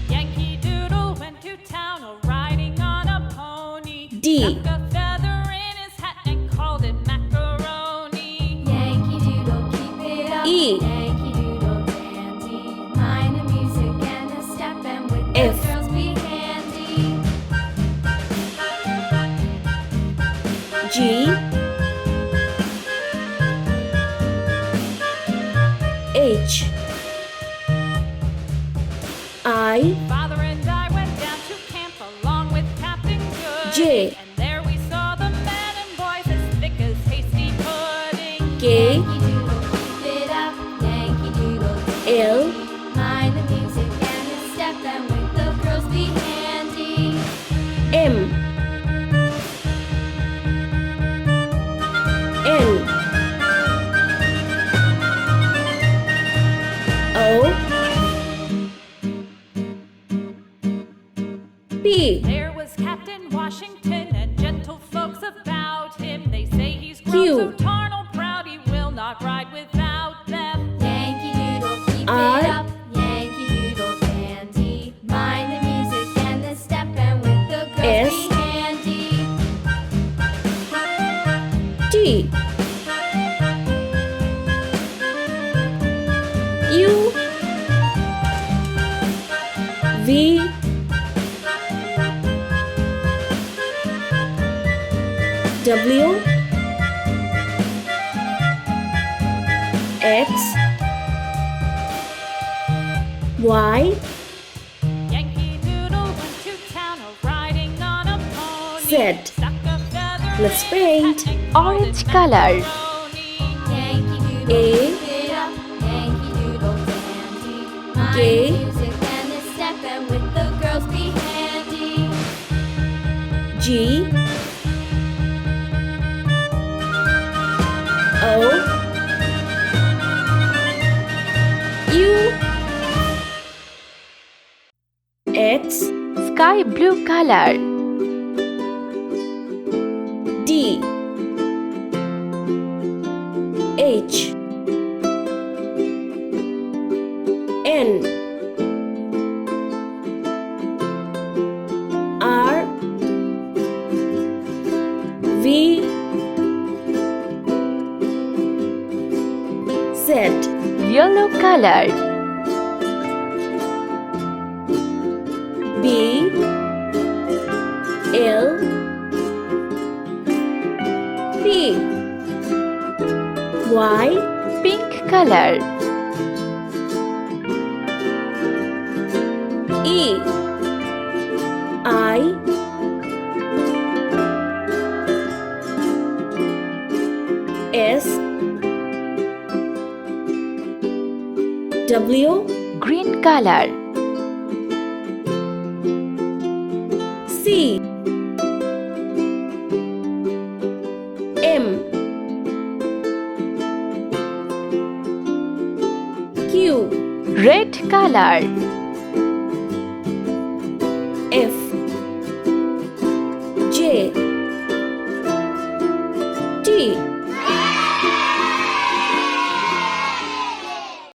Yankee Doodle went to town riding on a pony. D. Stuck a feather in his hat and called it macaroni. Yankee Doodle, keep it up. E. Yankee Doodle dandy. Mind the music and the step, and with the F. girls be handy. G. H. I. Father and I went down to camp along with Captain Good. J. And there we saw the men and boys as thick as hasty pudding. K. Yankee Doodle, keep it up. Yankee Doodle dandy. L. Mind the music and the step, and with the girls be handy. M. N. O. P. There was Captain Washington and gentle folks about him. They say he's grown Q. so tarnal proud he will not ride without them. Yankee Doodle, keep R. it up. Yankee Doodle dandy. Mind the music and the step, and with the girls S. be handy. T. U. V. W. X. Y. Yankee Doodle went to town riding on a pony. Z. Stuck a feather Let's in his paint. hat and called Orange it color. macaroni. Yankee Doodle, A. keep it up. Yankee Doodle dandy. Mind K. the music and the step, and with the girls be handy. G. O. U. X. Sky blue color. D. H. N. R. V. Z. Yellow color. B. L. P. Y. Pink color. E. I. S. W. Green color. C. M. Q. Red color.